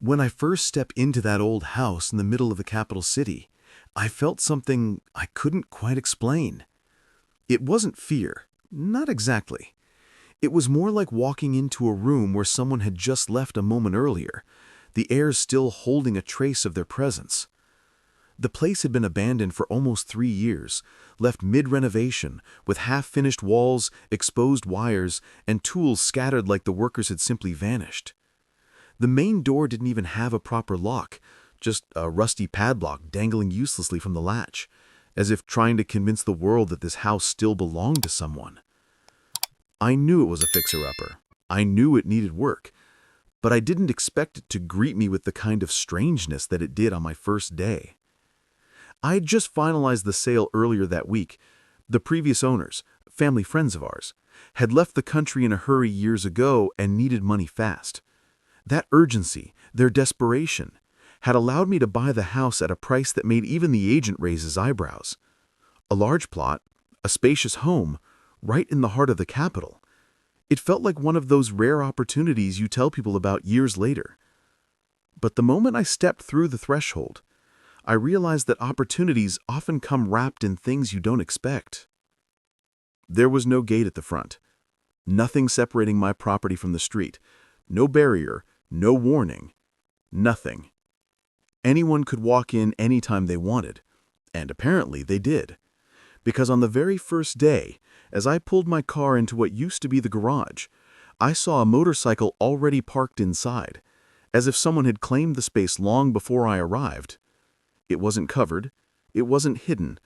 When I first stepped into that old house in the middle of the capital city, I felt something I couldn't quite explain. It wasn't fear, not exactly. It was more like walking into a room where someone had just left a moment earlier, the air still holding a trace of their presence. The place had been abandoned for almost 3 years, left mid-renovation, with half-finished walls, exposed wires, and tools scattered like the workers had simply vanished. The main door didn't even have a proper lock, just a rusty padlock dangling uselessly from the latch, as if trying to convince the world that this house still belonged to someone. I knew it was a fixer-upper. I knew it needed work, but I didn't expect it to greet me with the kind of strangeness that it did on my first day. I had just finalized the sale earlier that week. The previous owners, family friends of ours, had left the country in a hurry years ago and needed money fast. That urgency, their desperation, had allowed me to buy the house at a price that made even the agent raise his eyebrows. A large plot, a spacious home, right in the heart of the capital. It felt like one of those rare opportunities you tell people about years later. But the moment I stepped through the threshold, I realized that opportunities often come wrapped in things you don't expect. There was no gate at the front, nothing separating my property from the street, no barrier, no warning, nothing. Anyone could walk in anytime they wanted, and apparently they did. Because on the very first day, as I pulled my car into what used to be the garage, I saw a motorcycle already parked inside, as if someone had claimed the space long before I arrived. It wasn't covered, it wasn't hidden,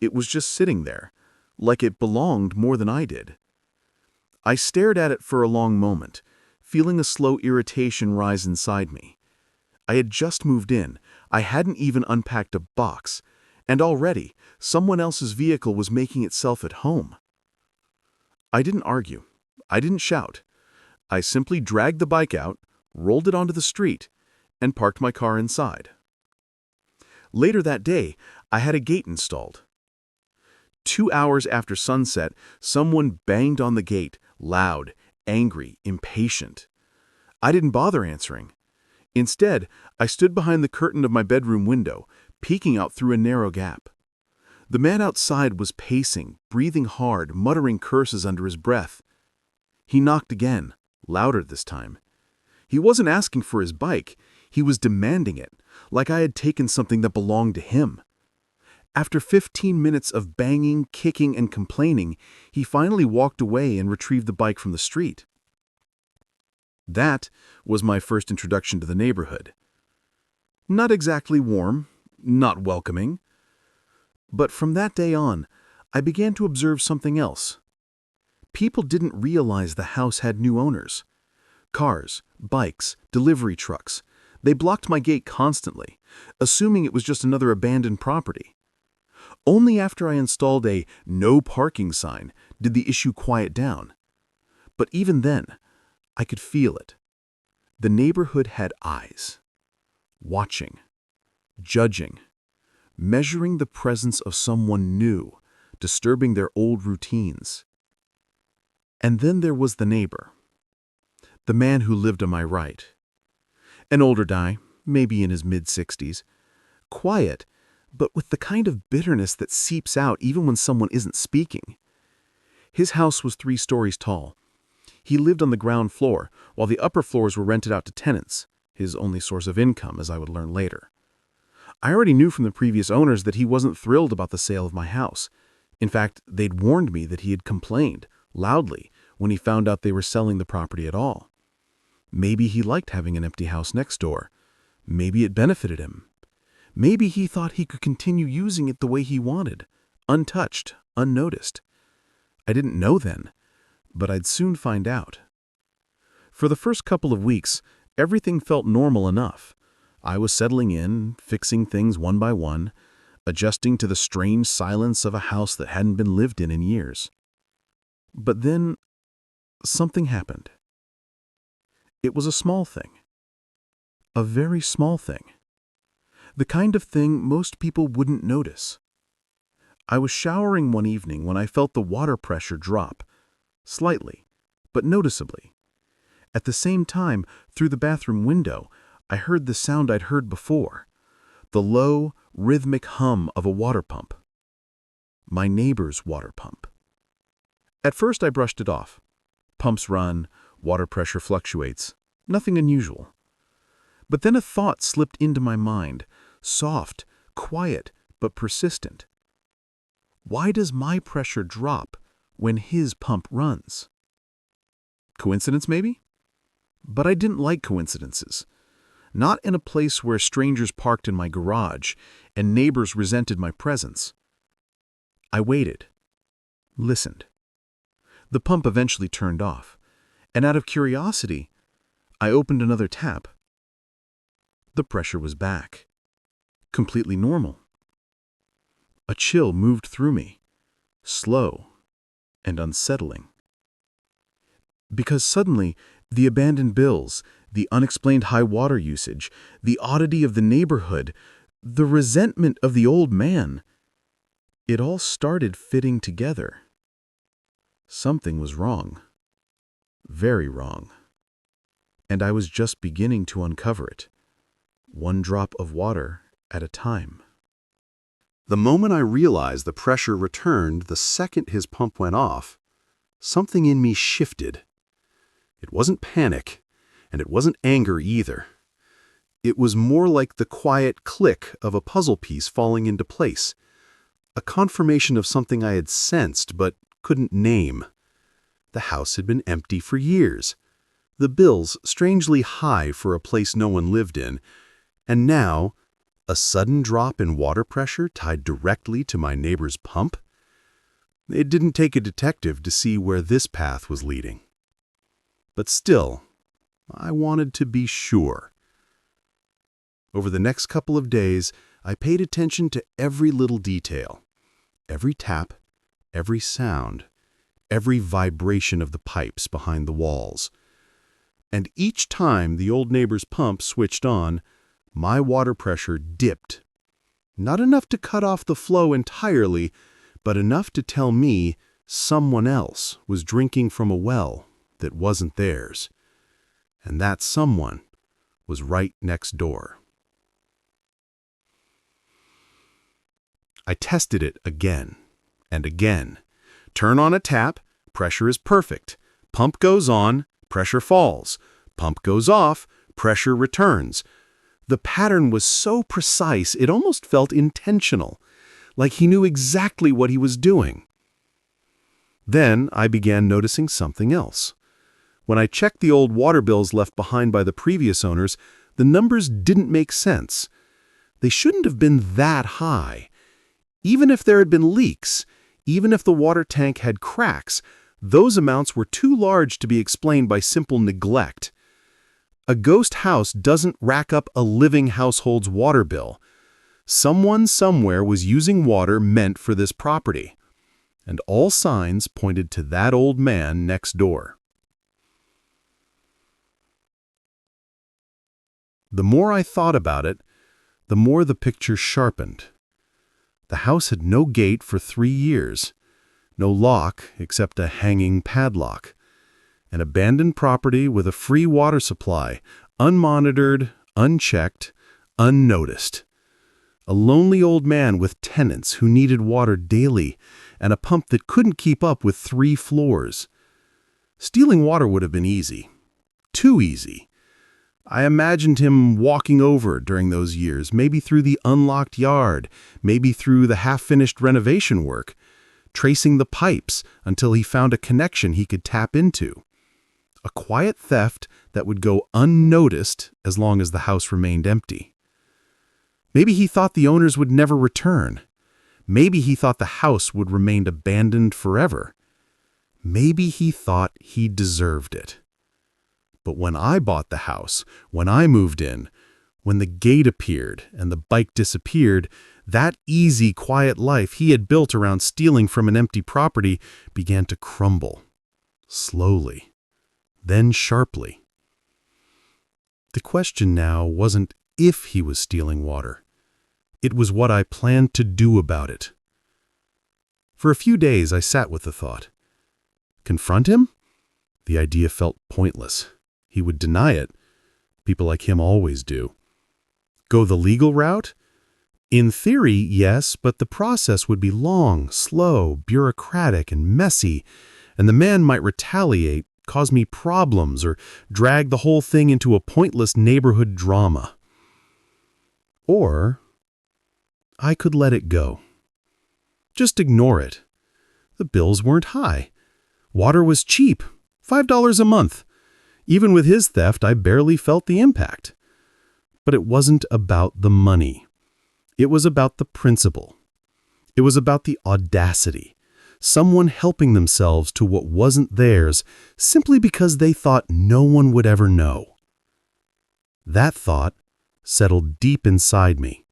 it was just sitting there, like it belonged more than I did. I stared at it for a long moment, feeling a slow irritation rise inside me. I had just moved in, I hadn't even unpacked a box, and already someone else's vehicle was making itself at home. I didn't argue, I didn't shout. I simply dragged the bike out, rolled it onto the street, and parked my car inside. Later that day, I had a gate installed. 2 hours after sunset, someone banged on the gate, loud, angry, impatient. I didn't bother answering. Instead, I stood behind the curtain of my bedroom window, peeking out through a narrow gap. The man outside was pacing, breathing hard, muttering curses under his breath. He knocked again, louder this time. He wasn't asking for his bike, he was demanding it, like I had taken something that belonged to him. After 15 minutes of banging, kicking, and complaining, he finally walked away and retrieved the bike from the street. That was my first introduction to the neighborhood. Not exactly warm, not welcoming. But from that day on, I began to observe something else. People didn't realize the house had new owners. Cars, bikes, delivery trucks. They blocked my gate constantly, assuming it was just another abandoned property. Only after I installed a "no parking" sign did the issue quiet down. But even then, I could feel it. The neighborhood had eyes, watching, judging, measuring the presence of someone new, disturbing their old routines. And then there was the neighbor, the man who lived on my right. An older guy, maybe in his mid-60s, quiet, but with the kind of bitterness that seeps out even when someone isn't speaking. His house was 3 stories tall. He lived on the ground floor, while the upper floors were rented out to tenants, his only source of income, as I would learn later. I already knew from the previous owners that he wasn't thrilled about the sale of my house. In fact, they'd warned me that he had complained, loudly, when he found out they were selling the property at all. Maybe he liked having an empty house next door. Maybe it benefited him. Maybe he thought he could continue using it the way he wanted, untouched, unnoticed. I didn't know then, but I'd soon find out. For the first couple of weeks, everything felt normal enough. I was settling in, fixing things one by one, adjusting to the strange silence of a house that hadn't been lived in years. But then, something happened. It was a small thing. A very small thing. The kind of thing most people wouldn't notice. I was showering one evening when I felt the water pressure drop, slightly, but noticeably. At the same time, through the bathroom window, I heard the sound I'd heard before, the low, rhythmic hum of a water pump. My neighbor's water pump. At first I brushed it off. Pumps run, water pressure fluctuates, nothing unusual. But then a thought slipped into my mind, soft, quiet, but persistent. Why does my pressure drop when his pump runs? Coincidence, maybe? But I didn't like coincidences. Not in a place where strangers parked in my garage and neighbors resented my presence. I waited, listened. The pump eventually turned off, and out of curiosity, I opened another tap. The pressure was back, completely normal. A chill moved through me, slow and unsettling. Because suddenly, the abandoned bills, the unexplained high water usage, the oddity of the neighborhood, the resentment of the old man, it all started fitting together. Something was wrong. Very wrong. And I was just beginning to uncover it, one drop of water at a time. The moment I realized the pressure returned the second his pump went off, something in me shifted. It wasn't panic, and it wasn't anger either. It was more like the quiet click of a puzzle piece falling into place, a confirmation of something I had sensed but couldn't name. The house had been empty for years, the bills strangely high for a place no one lived in, and now, a sudden drop in water pressure tied directly to my neighbor's pump? It didn't take a detective to see where this path was leading. But still, I wanted to be sure. Over the next couple of days, I paid attention to every little detail, every tap, every sound, every vibration of the pipes behind the walls. And each time the old neighbor's pump switched on, my water pressure dipped. Not enough to cut off the flow entirely, but enough to tell me someone else was drinking from a well that wasn't theirs. And that someone was right next door. I tested it again and again. Turn on a tap, pressure is perfect. Pump goes on, pressure falls. Pump goes off, pressure returns. The pattern was so precise it almost felt intentional, like he knew exactly what he was doing. Then I began noticing something else. When I checked the old water bills left behind by the previous owners, the numbers didn't make sense. They shouldn't have been that high. Even if there had been leaks, even if the water tank had cracks, those amounts were too large to be explained by simple neglect. A ghost house doesn't rack up a living household's water bill. Someone somewhere was using water meant for this property. And all signs pointed to that old man next door. The more I thought about it, the more the picture sharpened. The house had no gate for 3 years, no lock except a hanging padlock. An abandoned property with a free water supply, unmonitored, unchecked, unnoticed. A lonely old man with tenants who needed water daily, and a pump that couldn't keep up with 3 floors. Stealing water would have been easy. Too easy. I imagined him walking over during those years, maybe through the unlocked yard, maybe through the half-finished renovation work, tracing the pipes until he found a connection he could tap into. A quiet theft that would go unnoticed as long as the house remained empty. Maybe he thought the owners would never return. Maybe he thought the house would remain abandoned forever. Maybe he thought he deserved it. But when I bought the house, when I moved in, when the gate appeared and the bike disappeared, that easy, quiet life he had built around stealing from an empty property began to crumble. Slowly, then sharply. The question now wasn't if he was stealing water. It was what I planned to do about it. For a few days I sat with the thought. Confront him? The idea felt pointless. He would deny it. People like him always do. Go the legal route? In theory, yes, but the process would be long, slow, bureaucratic, and messy, and the man might retaliate, cause me problems, or drag the whole thing into a pointless neighborhood drama. Or I could let it go. Just ignore it. The bills weren't high. Water was cheap, $5 a month. Even with his theft, I barely felt the impact. But it wasn't about the money. It was about the principle. It was about the audacity. Someone helping themselves to what wasn't theirs simply because they thought no one would ever know. That thought settled deep inside me,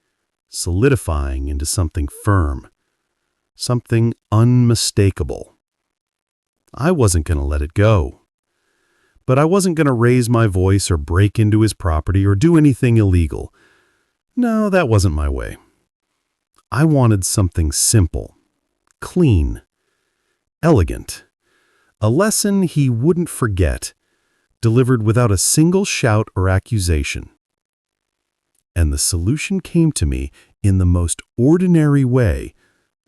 solidifying into something firm, something unmistakable. I wasn't going to let it go. But I wasn't going to raise my voice or break into his property or do anything illegal. No, that wasn't my way. I wanted something simple, clean, elegant. A lesson he wouldn't forget, delivered without a single shout or accusation. And the solution came to me in the most ordinary way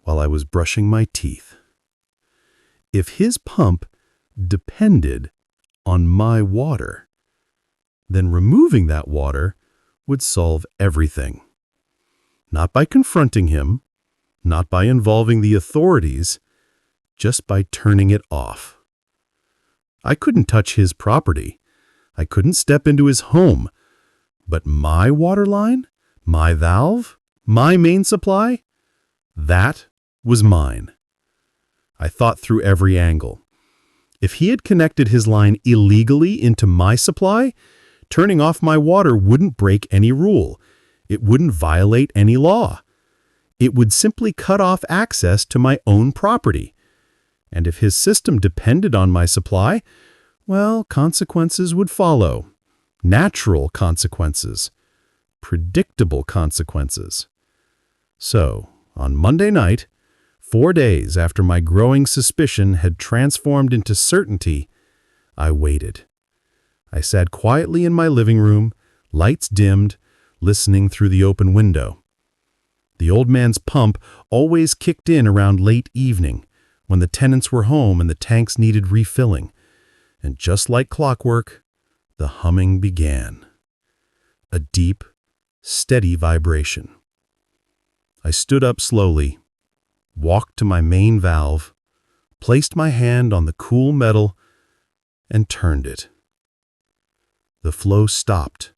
while I was brushing my teeth. If his pump depended on my water, then removing that water would solve everything. Not by confronting him, not by involving the authorities, just by turning it off. I couldn't touch his property. I couldn't step into his home. But my water line, my valve, my main supply, that was mine. I thought through every angle. If he had connected his line illegally into my supply, turning off my water wouldn't break any rule. It wouldn't violate any law. It would simply cut off access to my own property. And if his system depended on my supply, well, consequences would follow. Natural consequences. Predictable consequences. So, on Monday night, 4 days after my growing suspicion had transformed into certainty, I waited. I sat quietly in my living room, lights dimmed, listening through the open window. The old man's pump always kicked in around late evening, when the tenants were home and the tanks needed refilling. And just like clockwork, the humming began. A deep, steady vibration. I stood up slowly, walked to my main valve, placed my hand on the cool metal, and turned it. The flow stopped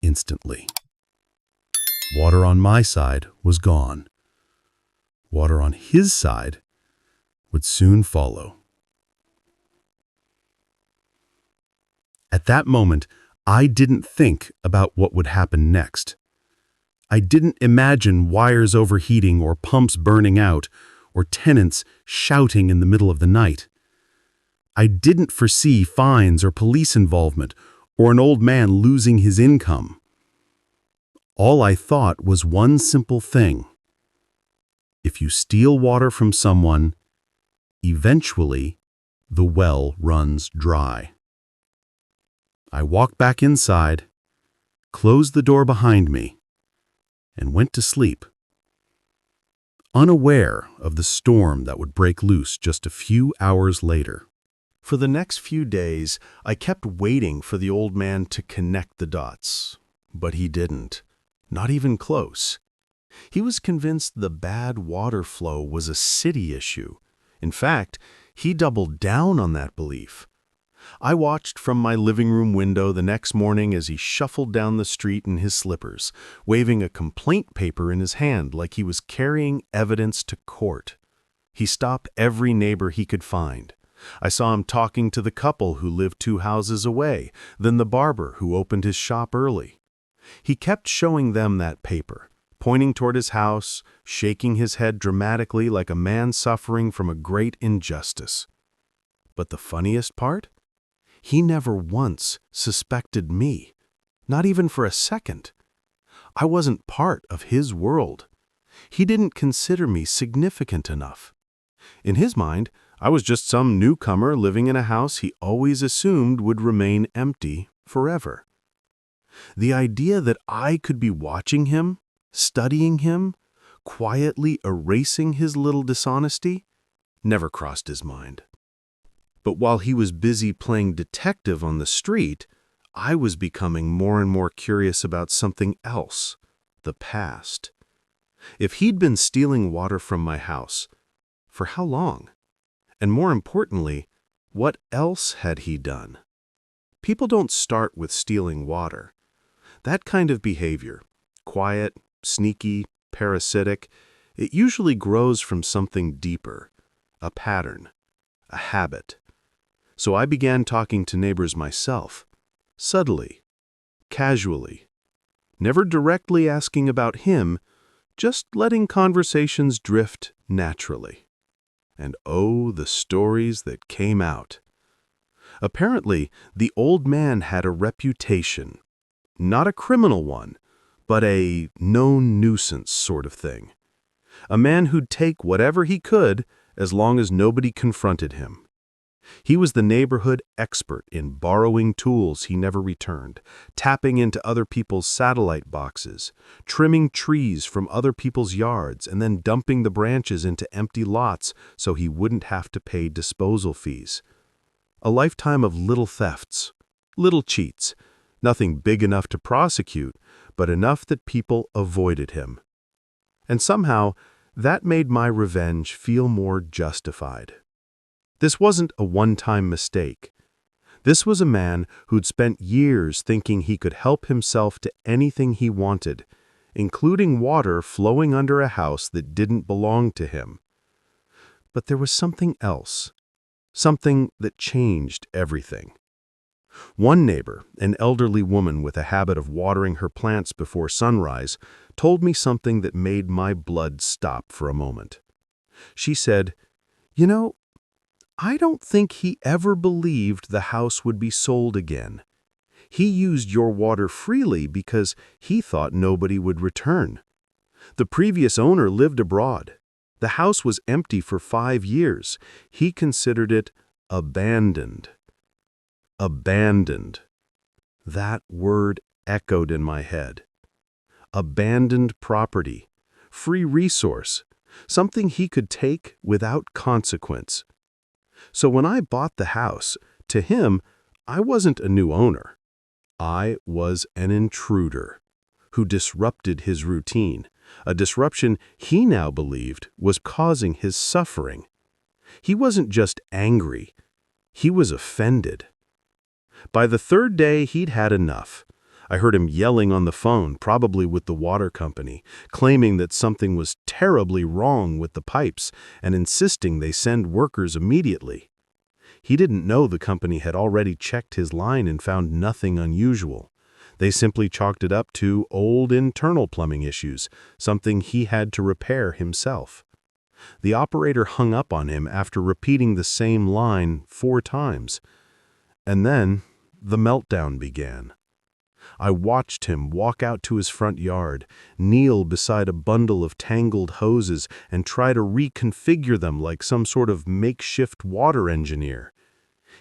instantly. Water on my side was gone. Water on his side would soon follow. At that moment, I didn't think about what would happen next. I didn't imagine wires overheating or pumps burning out or tenants shouting in the middle of the night. I didn't foresee fines or police involvement or an old man losing his income. All I thought was one simple thing. If you steal water from someone, eventually the well runs dry. I walked back inside, closed the door behind me, and went to sleep, unaware of the storm that would break loose just a few hours later. For the next few days, I kept waiting for the old man to connect the dots, but he didn't, not even close. He was convinced the bad water flow was a city issue. In fact, he doubled down on that belief. I watched from my living room window the next morning as he shuffled down the street in his slippers, waving a complaint paper in his hand like he was carrying evidence to court. He stopped every neighbor he could find. I saw him talking to the couple who lived 2 houses away, then the barber who opened his shop early. He kept showing them that paper, pointing toward his house, shaking his head dramatically like a man suffering from a great injustice. But the funniest part? He never once suspected me, not even for a second. I wasn't part of his world. He didn't consider me significant enough. In his mind, I was just some newcomer living in a house he always assumed would remain empty forever. The idea that I could be watching him, studying him, quietly erasing his little dishonesty, never crossed his mind. But while he was busy playing detective on the street, I was becoming more and more curious about something else, the past. If he'd been stealing water from my house, for how long? And more importantly, what else had he done? People don't start with stealing water. That kind of behavior, quiet, sneaky, parasitic, it usually grows from something deeper, a pattern, a habit. So I began talking to neighbors myself, subtly, casually, never directly asking about him, just letting conversations drift naturally. And oh, the stories that came out. Apparently, the old man had a reputation, not a criminal one, but a known nuisance sort of thing. A man who'd take whatever he could as long as nobody confronted him. He was the neighborhood expert in borrowing tools he never returned, tapping into other people's satellite boxes, trimming trees from other people's yards, and then dumping the branches into empty lots so he wouldn't have to pay disposal fees. A lifetime of little thefts, little cheats, nothing big enough to prosecute, but enough that people avoided him. And somehow, that made my revenge feel more justified. This wasn't a one-time mistake. This was a man who'd spent years thinking he could help himself to anything he wanted, including water flowing under a house that didn't belong to him. But there was something else, something that changed everything. One neighbor, an elderly woman with a habit of watering her plants before sunrise, told me something that made my blood stop for a moment. She said, "You know, I don't think he ever believed the house would be sold again. He used your water freely because he thought nobody would return. The previous owner lived abroad. The house was empty for 5 years. He considered it abandoned." Abandoned. That word echoed in my head. Abandoned property, free resource, something he could take without consequence. So when I bought the house, to him, I wasn't a new owner. I was an intruder who disrupted his routine, a disruption he now believed was causing his suffering. He wasn't just angry, he was offended. By the third day, he'd had enough. I heard him yelling on the phone, probably with the water company, claiming that something was terribly wrong with the pipes and insisting they send workers immediately. He didn't know the company had already checked his line and found nothing unusual. They simply chalked it up to old internal plumbing issues, something he had to repair himself. The operator hung up on him after repeating the same line 4 times. And then the meltdown began. I watched him walk out to his front yard, kneel beside a bundle of tangled hoses, and try to reconfigure them like some sort of makeshift water engineer.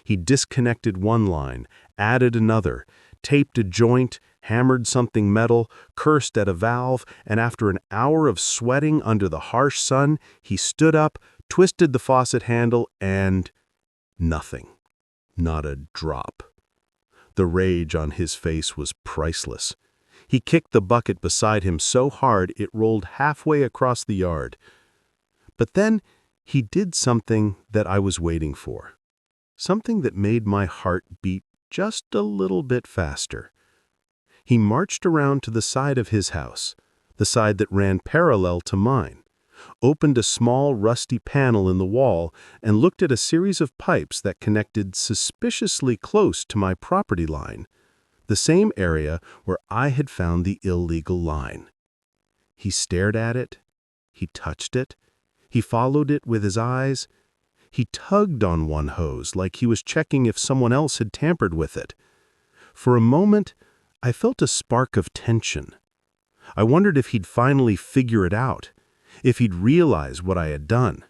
He disconnected one line, added another, taped a joint, hammered something metal, cursed at a valve, and after an hour of sweating under the harsh sun, he stood up, twisted the faucet handle, and nothing. Not a drop. The rage on his face was priceless. He kicked the bucket beside him so hard it rolled halfway across the yard. But then he did something that I was waiting for. Something that made my heart beat just a little bit faster. He marched around to the side of his house, the side that ran parallel to mine, opened a small rusty panel in the wall, and looked at a series of pipes that connected suspiciously close to my property line, the same area where I had found the illegal line. He stared at it, he touched it, he followed it with his eyes, he tugged on one hose like he was checking if someone else had tampered with it. For a moment, I felt a spark of tension. I wondered if he'd finally figure it out, if he'd realize what I had done,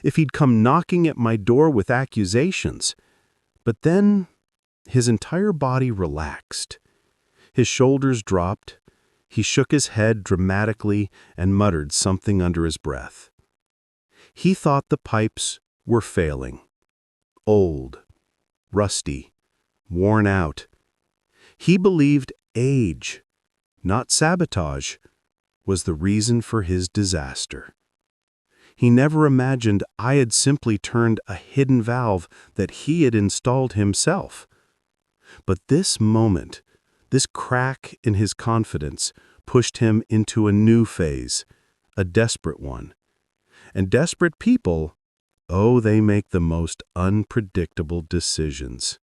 if he'd come knocking at my door with accusations. But then his entire body relaxed. His shoulders dropped. He shook his head dramatically and muttered something under his breath. He thought the pipes were failing. Old, rusty, worn out. He believed age, not sabotage, was the reason for his disaster. He never imagined I had simply turned a hidden valve that he had installed himself. But this moment, this crack in his confidence, pushed him into a new phase, a desperate one. And desperate people, oh, they make the most unpredictable decisions.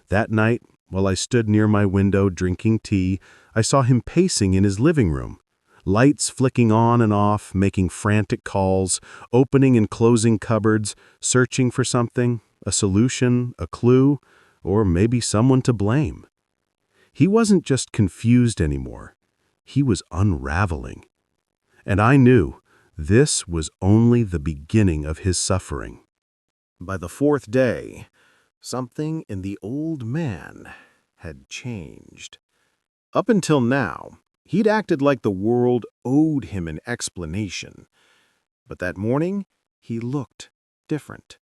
That night, while I stood near my window drinking tea, I saw him pacing in his living room, lights flicking on and off, making frantic calls, opening and closing cupboards, searching for something, a solution, a clue, or maybe someone to blame. He wasn't just confused anymore. He was unraveling. And I knew this was only the beginning of his suffering. By the fourth day, something in the old man had changed. Up until now, he'd acted like the world owed him an explanation. But that morning, he looked different.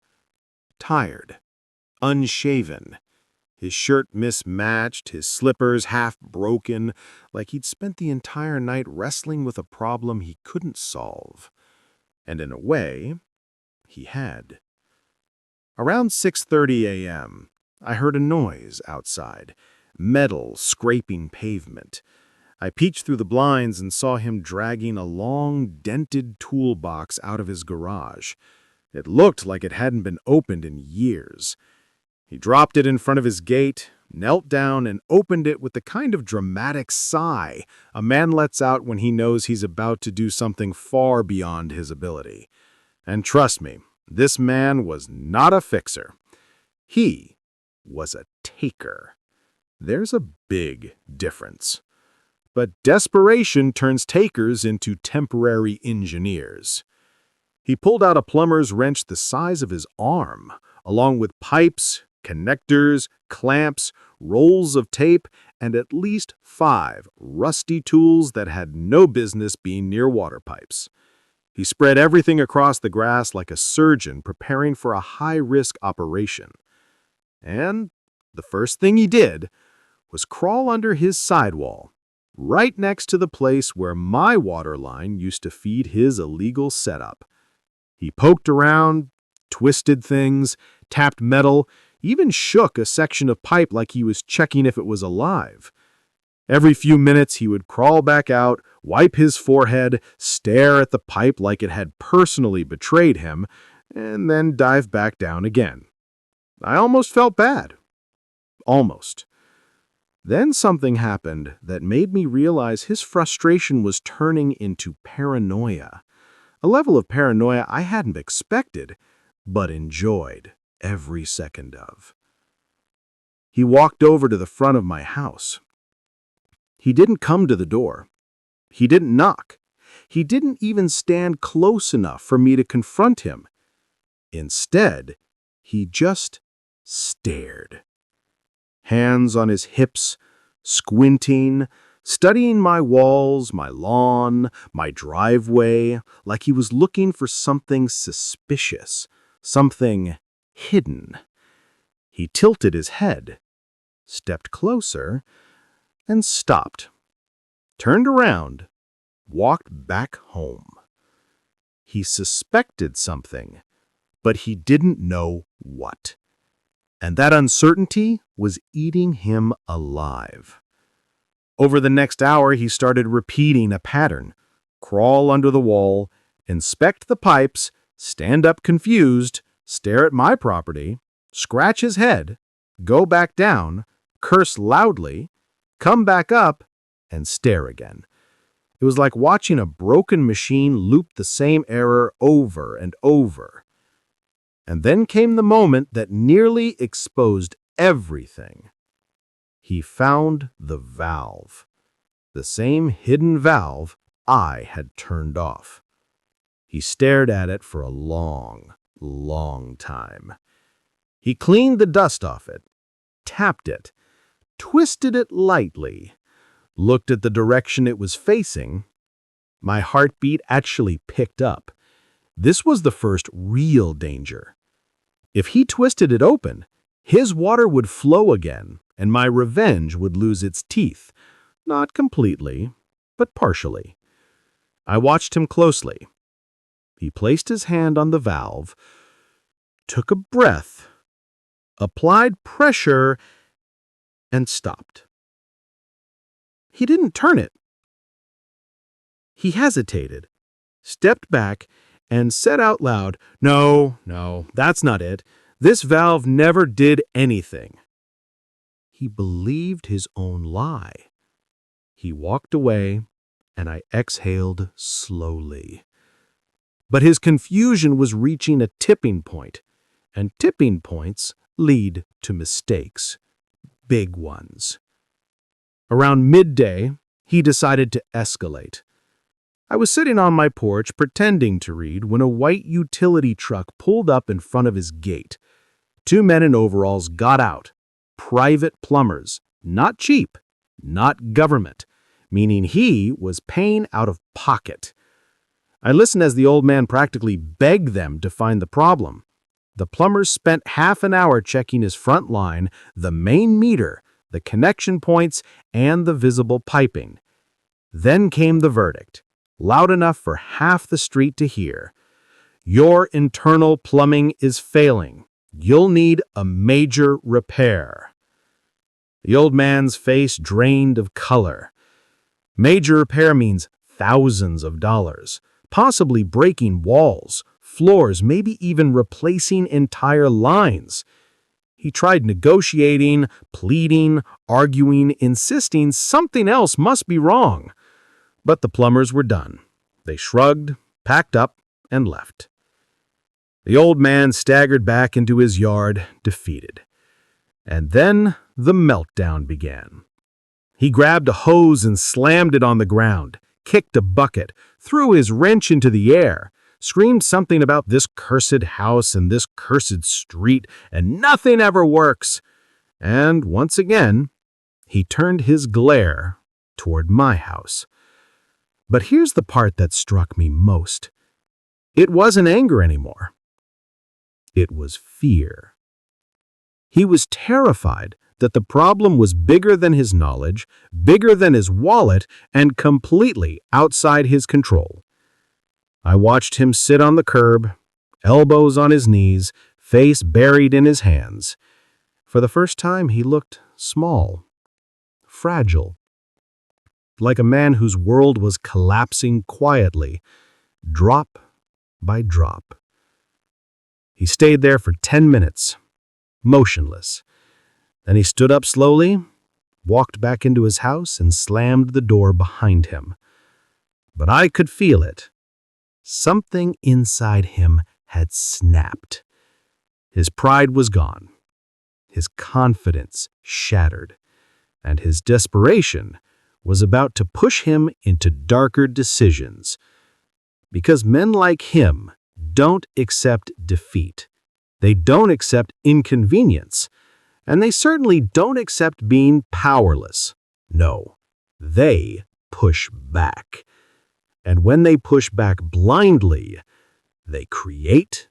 Tired, unshaven, his shirt mismatched, his slippers half broken, like he'd spent the entire night wrestling with a problem he couldn't solve. And in a way, he had. Around 6:30 a.m., I heard a noise outside, metal scraping pavement. I peeked through the blinds and saw him dragging a long, dented toolbox out of his garage. It looked like it hadn't been opened in years. He dropped it in front of his gate, knelt down, and opened it with the kind of dramatic sigh a man lets out when he knows he's about to do something far beyond his ability. And trust me, this man was not a fixer. He was a taker. There's a big difference. But desperation turns takers into temporary engineers. He pulled out a plumber's wrench the size of his arm, along with pipes, connectors, clamps, rolls of tape, and at least 5 rusty tools that had no business being near water pipes. He spread everything across the grass like a surgeon preparing for a high-risk operation. And the first thing he did was crawl under his sidewall, right next to the place where my water line used to feed his illegal setup. He poked around, twisted things, tapped metal, even shook a section of pipe like he was checking if it was alive. Every few minutes he would crawl back out, wipe his forehead, stare at the pipe like it had personally betrayed him, and then dive back down again. I almost felt bad. Almost. Then something happened that made me realize his frustration was turning into paranoia. A level of paranoia I hadn't expected, but enjoyed every second of. He walked over to the front of my house. He didn't come to the door. He didn't knock. He didn't even stand close enough for me to confront him. Instead, he just stared. Hands on his hips, squinting, studying my walls, my lawn, my driveway, like he was looking for something suspicious, something hidden. He tilted his head, stepped closer, and stopped, turned around, walked back home. He suspected something, but he didn't know what. And that uncertainty was eating him alive. Over the next hour, he started repeating a pattern: crawl under the wall, inspect the pipes, stand up confused, stare at my property, scratch his head, go back down, curse loudly, come back up, and stare again. It was like watching a broken machine loop the same error over and over. And then came the moment that nearly exposed everything. He found the valve, the same hidden valve I had turned off. He stared at it for a long, long time. He cleaned the dust off it, tapped it, twisted it lightly, looked at the direction it was facing. My heartbeat actually picked up. This was the first real danger. If he twisted it open, his water would flow again, and my revenge would lose its teeth. Not completely, but partially. I watched him closely. He placed his hand on the valve, took a breath, applied pressure, and stopped. He didn't turn it. He hesitated, stepped back, and said out loud, No, that's not it. This valve never did anything." He believed his own lie. He walked away, and I exhaled slowly. But his confusion was reaching a tipping point, and tipping points lead to mistakes, big ones. Around midday, he decided to escalate. I was sitting on my porch pretending to read when a white utility truck pulled up in front of his gate. 2 men in overalls got out. Private plumbers, not cheap, not government, meaning he was paying out of pocket. I listened as the old man practically begged them to find the problem. The plumbers spent half an hour checking his front line, the main meter, the connection points, and the visible piping. Then came the verdict, loud enough for half the street to hear. "Your internal plumbing is failing. You'll need a major repair." The old man's face drained of color. Major repair means thousands of dollars, possibly breaking walls, floors, maybe even replacing entire lines. He tried negotiating, pleading, arguing, insisting something else must be wrong. But the plumbers were done. They shrugged, packed up, and left. The old man staggered back into his yard, defeated. And then the meltdown began. He grabbed a hose and slammed it on the ground, kicked a bucket, threw his wrench into the air, screamed something about this cursed house and this cursed street, and nothing ever works. And once again, he turned his glare toward my house. But here's the part that struck me most. It wasn't anger anymore. It was fear. He was terrified that the problem was bigger than his knowledge, bigger than his wallet, and completely outside his control. I watched him sit on the curb, elbows on his knees, face buried in his hands. For the first time, he looked small, fragile, like a man whose world was collapsing quietly, drop by drop. He stayed there for 10 minutes, motionless. Then he stood up slowly, walked back into his house, and slammed the door behind him. But I could feel it. Something inside him had snapped. His pride was gone, his confidence shattered, and his desperation was about to push him into darker decisions. Because men like him don't accept defeat. They don't accept inconvenience. And they certainly don't accept being powerless. No, they push back. And when they push back blindly, they create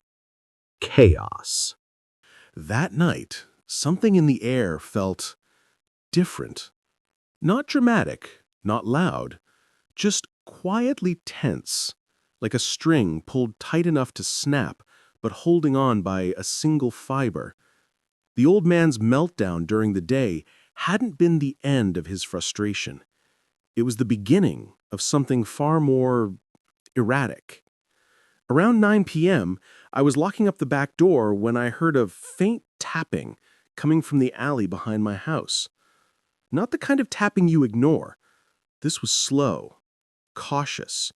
chaos. That night, something in the air felt different. Not dramatic, not loud, just quietly tense, like a string pulled tight enough to snap, but holding on by a single fiber. The old man's meltdown during the day hadn't been the end of his frustration. It was the beginning of something far more erratic. Around 9 p.m., I was locking up the back door when I heard a faint tapping coming from the alley behind my house. Not the kind of tapping you ignore. This was slow, cautious,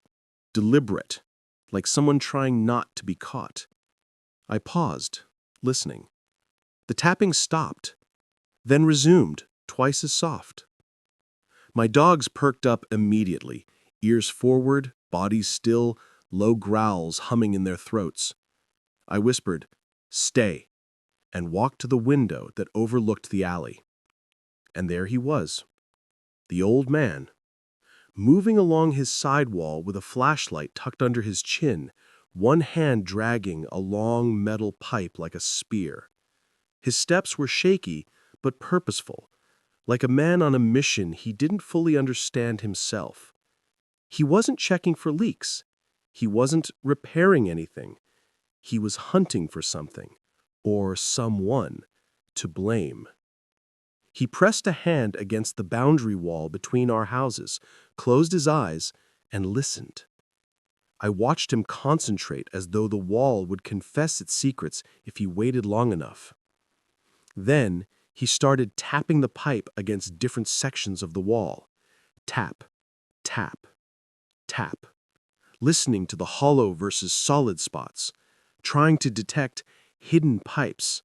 deliberate, like someone trying not to be caught. I paused, listening. The tapping stopped, then resumed, twice as soft. My dogs perked up immediately, ears forward, bodies still, low growls humming in their throats. I whispered, "Stay," and walked to the window that overlooked the alley. And there he was, the old man, moving along his side wall with a flashlight tucked under his chin, one hand dragging a long metal pipe like a spear. His steps were shaky but purposeful, like a man on a mission he didn't fully understand himself. He wasn't checking for leaks. He wasn't repairing anything. He was hunting for something, or someone, to blame. He pressed a hand against the boundary wall between our houses, closed his eyes, and listened. I watched him concentrate as though the wall would confess its secrets if he waited long enough. Then he started tapping the pipe against different sections of the wall. Tap, tap, tap, listening to the hollow versus solid spots, trying to detect hidden pipes,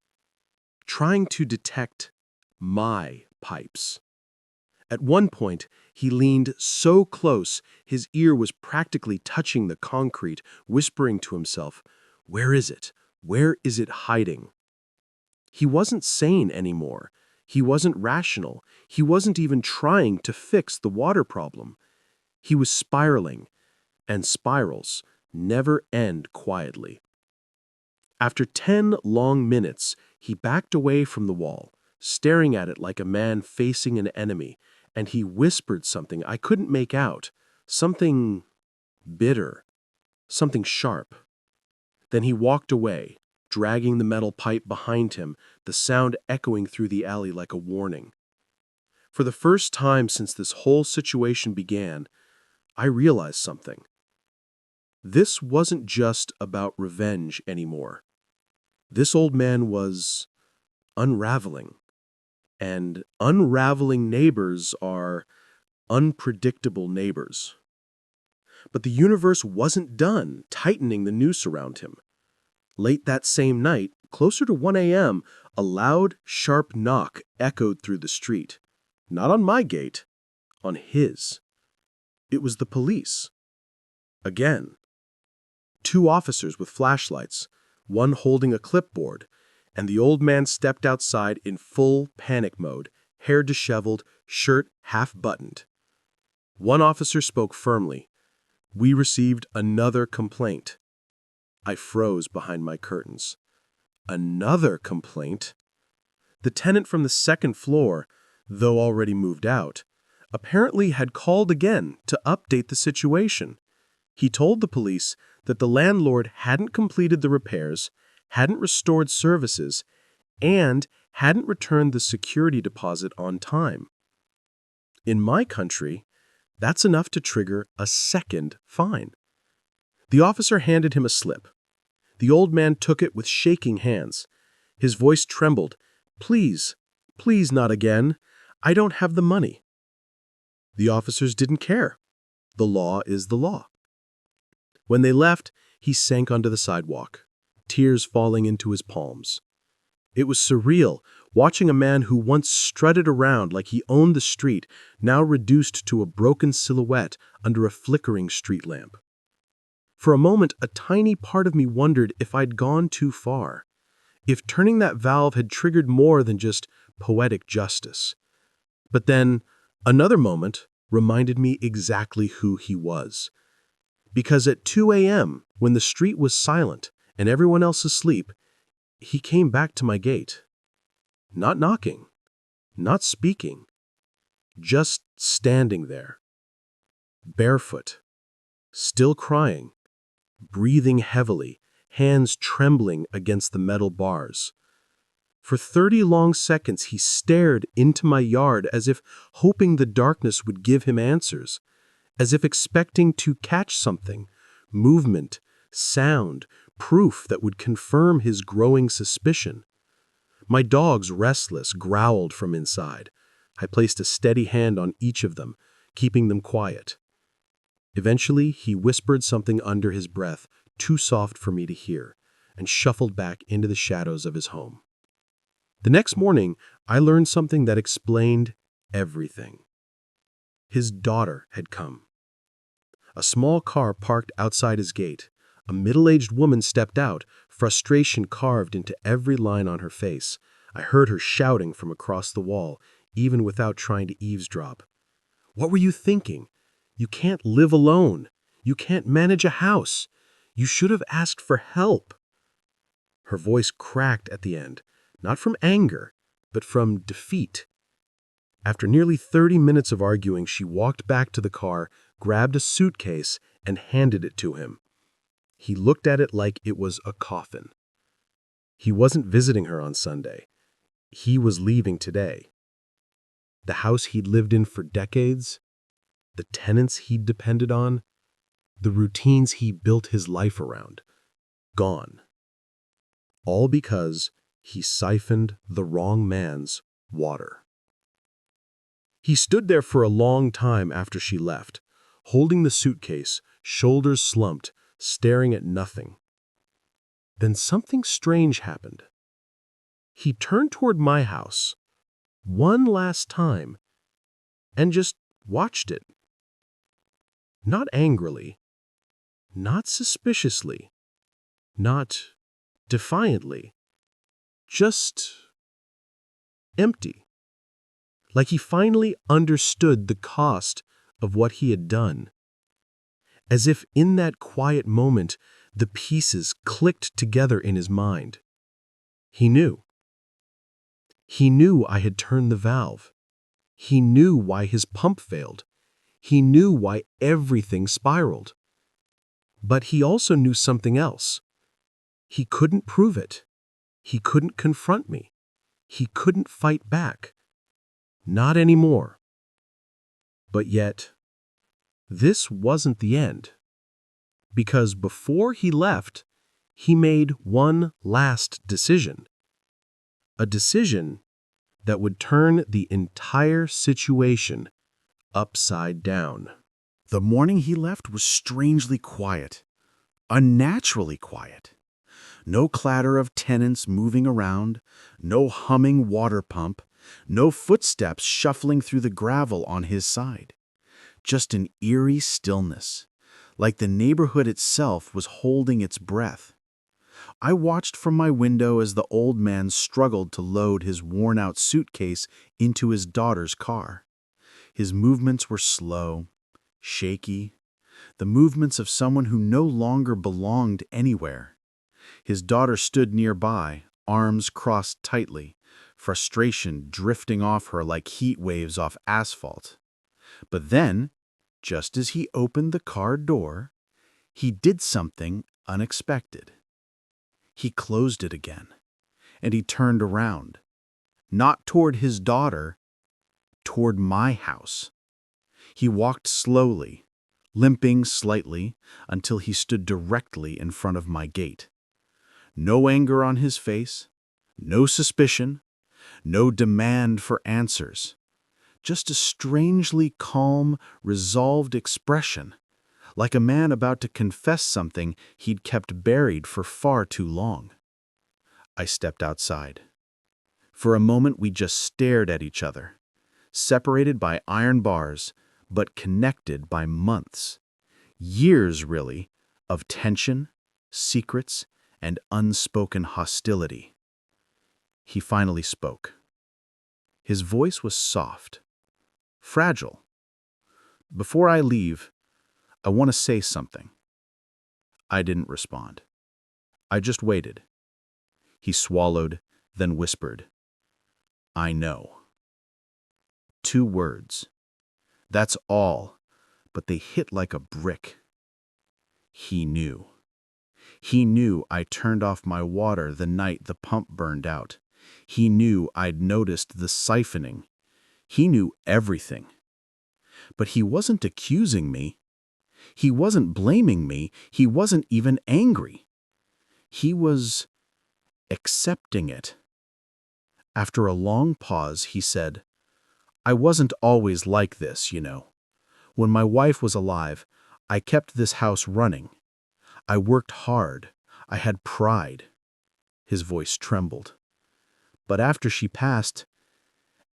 trying to detect my pipes. At one point, he leaned so close his ear was practically touching the concrete, whispering to himself, "Where is it? Where is it hiding?" He wasn't sane anymore. He wasn't rational. He wasn't even trying to fix the water problem. He was spiraling, and spirals never end quietly. After 10 long minutes, he backed away from the wall, staring at it like a man facing an enemy, and he whispered something I couldn't make out, something bitter, something sharp. Then he walked away, dragging the metal pipe behind him, the sound echoing through the alley like a warning. For the first time since this whole situation began, I realized something. This wasn't just about revenge anymore. This old man was unraveling. And unraveling neighbors are unpredictable neighbors. But the universe wasn't done tightening the noose around him. Late that same night, closer to 1 a.m., a loud, sharp knock echoed through the street. Not on my gate, on his. It was the police. Again. 2 officers with flashlights, one holding a clipboard, and the old man stepped outside in full panic mode, hair disheveled, shirt half-buttoned. One officer spoke firmly. "We received another complaint." I froze behind my curtains. Another complaint? The tenant from the 2nd floor, though already moved out, apparently had called again to update the situation. He told the police that the landlord hadn't completed the repairs, hadn't restored services, and hadn't returned the security deposit on time. In my country, that's enough to trigger a 2nd fine. The officer handed him a slip. The old man took it with shaking hands. His voice trembled. "Please, please not again. I don't have the money." The officers didn't care. The law is the law. When they left, he sank onto the sidewalk, tears falling into his palms. It was surreal, watching a man who once strutted around like he owned the street, now reduced to a broken silhouette under a flickering street lamp. For a moment, a tiny part of me wondered if I'd gone too far, if turning that valve had triggered more than just poetic justice. But then, another moment reminded me exactly who he was. Because at 2 a.m., when the street was silent and everyone else asleep, he came back to my gate. Not knocking, not speaking, just standing there. Barefoot, still crying, breathing heavily, hands trembling against the metal bars. For 30 long seconds he stared into my yard as if hoping the darkness would give him answers, as if expecting to catch something, movement, sound, proof that would confirm his growing suspicion. My dogs, restless, growled from inside. I placed a steady hand on each of them, keeping them quiet. Eventually, he whispered something under his breath, too soft for me to hear, and shuffled back into the shadows of his home. The next morning, I learned something that explained everything. His daughter had come. A small car parked outside his gate. A middle-aged woman stepped out, frustration carved into every line on her face. I heard her shouting from across the wall, even without trying to eavesdrop. "What were you thinking? You can't live alone. You can't manage a house. You should have asked for help." Her voice cracked at the end, not from anger, but from defeat. After nearly 30 minutes of arguing, she walked back to the car, grabbed a suitcase, and handed it to him. He looked at it like it was a coffin. He wasn't visiting her on Sunday. He was leaving today. The house he'd lived in for decades, the tenants he'd depended on, the routines he built his life around, gone. All because he siphoned the wrong man's water. He stood there for a long time after she left, holding the suitcase, shoulders slumped, staring at nothing. Then something strange happened. He turned toward my house, one last time, and just watched it. Not angrily, not suspiciously, not defiantly, just empty. Like he finally understood the cost of what he had done. As if in that quiet moment, the pieces clicked together in his mind. He knew. He knew I had turned the valve. He knew why his pump failed. He knew why everything spiraled. But he also knew something else. He couldn't prove it. He couldn't confront me. He couldn't fight back. Not anymore. But yet, this wasn't the end. Because before he left, he made one last decision. A decision that would turn the entire situation upside down. The morning he left was strangely quiet, unnaturally quiet. No clatter of tenants moving around, no humming water pump, no footsteps shuffling through the gravel on his side. Just an eerie stillness, like the neighborhood itself was holding its breath. I watched from my window as the old man struggled to load his worn-out suitcase into his daughter's car. His movements were slow, shaky, the movements of someone who no longer belonged anywhere. His daughter stood nearby, arms crossed tightly, frustration drifting off her like heat waves off asphalt. But then, just as he opened the car door, he did something unexpected. He closed it again, and he turned around, not toward his daughter, toward my house. He walked slowly, limping slightly, until he stood directly in front of my gate. No anger on his face, no suspicion, no demand for answers. Just a strangely calm, resolved expression, like a man about to confess something he'd kept buried for far too long. I stepped outside. For a moment we just stared at each other, separated by iron bars, but connected by months. Years, really, of tension, secrets, and unspoken hostility. He finally spoke. His voice was soft, fragile. "Before I leave, I want to say something." I didn't respond. I just waited. He swallowed, then whispered, "I know." 2 words. That's all, but they hit like a brick. He knew. He knew I turned off my water the night the pump burned out. He knew I'd noticed the siphoning. He knew everything. But he wasn't accusing me. He wasn't blaming me. He wasn't even angry. He was accepting it. After a long pause, he said, "I wasn't always like this, you know. When my wife was alive, I kept this house running. I worked hard. I had pride." His voice trembled. "But after she passed,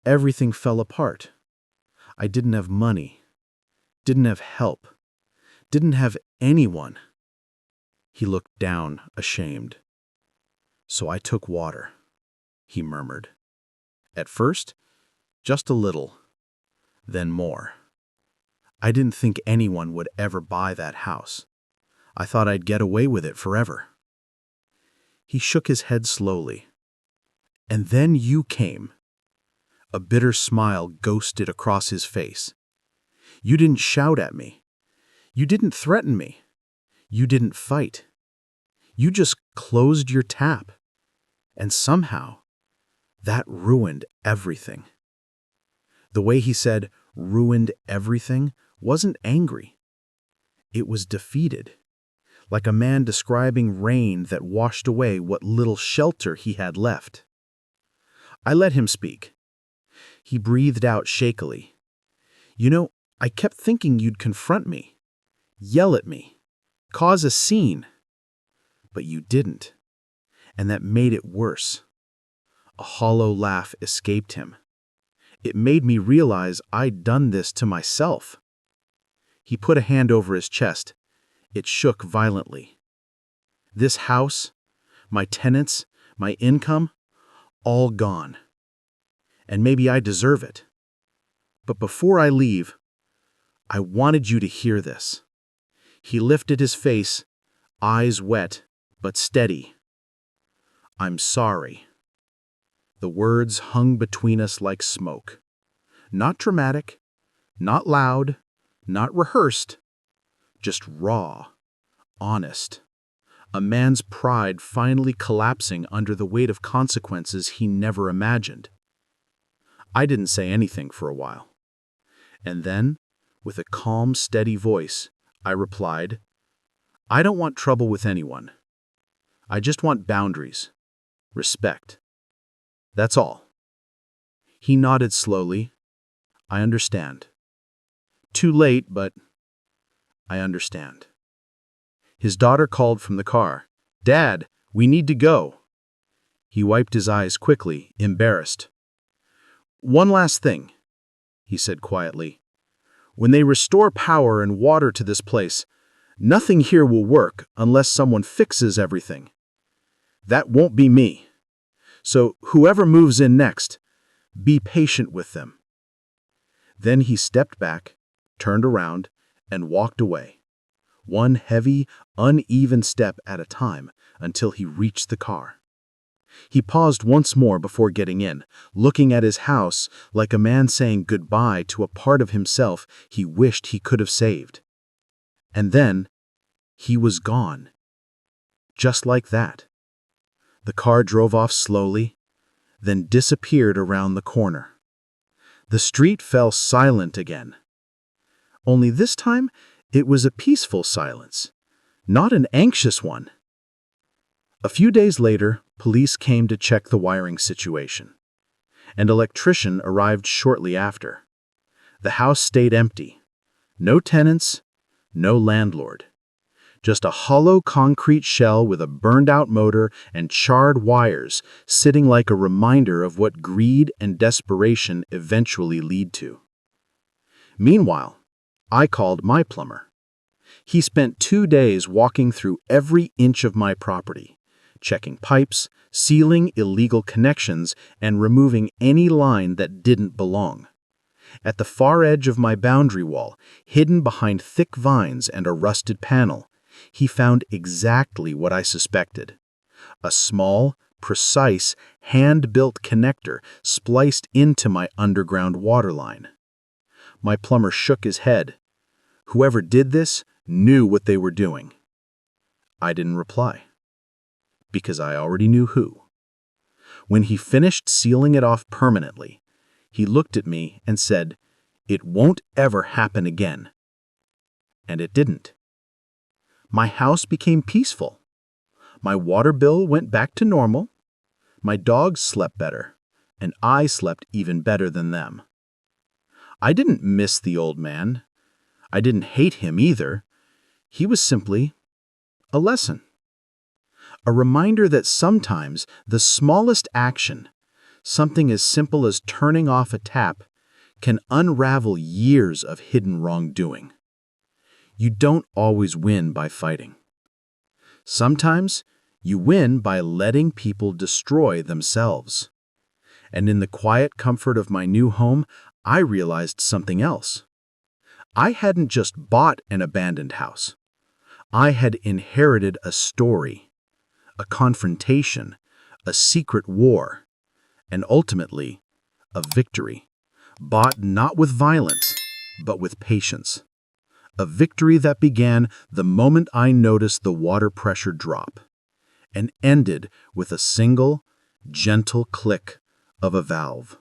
everything fell apart. I didn't have money, didn't have help, didn't have anyone." He looked down, ashamed. "So I took water," he murmured. "At first, Just a little, then more. I didn't think anyone would ever buy that house. I thought I'd get away with it forever. He shook his head slowly. And then you came. A bitter smile ghosted across his face. You didn't shout at me. You didn't threaten me. You didn't fight. You just closed your tap. And somehow, that ruined everything. The way he said, ruined everything, wasn't angry. It was defeated, like a man describing rain that washed away what little shelter he had left. I let him speak. He breathed out shakily. You know, I kept thinking you'd confront me, yell at me, cause a scene. But you didn't, and that made it worse. A hollow laugh escaped him. It made me realize I'd done this to myself. He put a hand over his chest. It shook violently. This house, my tenants, my income, all gone. And maybe I deserve it. But before I leave, I wanted you to hear this. He lifted his face, eyes wet, but steady. I'm sorry. The words hung between us like smoke. Not dramatic, not loud, not rehearsed, just raw, honest. A man's pride finally collapsing under the weight of consequences he never imagined. I didn't say anything for a while. And then, with a calm, steady voice, I replied, I don't want trouble with anyone. I just want boundaries, respect. That's all. He nodded slowly. I understand. Too late, but I understand. His daughter called from the car. Dad, we need to go. He wiped his eyes quickly, embarrassed. One last thing, he said quietly. When they restore power and water to this place, nothing here will work unless someone fixes everything. That won't be me. So whoever moves in next, be patient with them. Then he stepped back, turned around, and walked away, one heavy, uneven step at a time until he reached the car. He paused once more before getting in, looking at his house like a man saying goodbye to a part of himself he wished he could have saved. And then, he was gone. Just like that. The car drove off slowly, then disappeared around the corner. The street fell silent again. Only this time, it was a peaceful silence, not an anxious one. A few days later, police came to check the wiring situation. An electrician arrived shortly after. The house stayed empty. No tenants, no landlord. Just a hollow concrete shell with a burned-out motor and charred wires sitting like a reminder of what greed and desperation eventually lead to. Meanwhile, I called my plumber. He spent 2 days walking through every inch of my property, checking pipes, sealing illegal connections, and removing any line that didn't belong. At the far edge of my boundary wall, hidden behind thick vines and a rusted panel, he found exactly what I suspected. A small, precise, hand-built connector spliced into my underground water line. My plumber shook his head. Whoever did this knew what they were doing. I didn't reply, because I already knew who. When he finished sealing it off permanently, he looked at me and said, "It won't ever happen again." And it didn't. My house became peaceful. My water bill went back to normal. My dogs slept better, and I slept even better than them. I didn't miss the old man. I didn't hate him either. He was simply a lesson. A reminder that sometimes the smallest action, something as simple as turning off a tap, can unravel years of hidden wrongdoing. You don't always win by fighting. Sometimes you win by letting people destroy themselves. And in the quiet comfort of my new home, I realized something else. I hadn't just bought an abandoned house. I had inherited a story, a confrontation, a secret war, and ultimately, a victory, bought not with violence, but with patience. A victory that began the moment I noticed the water pressure drop, and ended with a single, gentle click of a valve.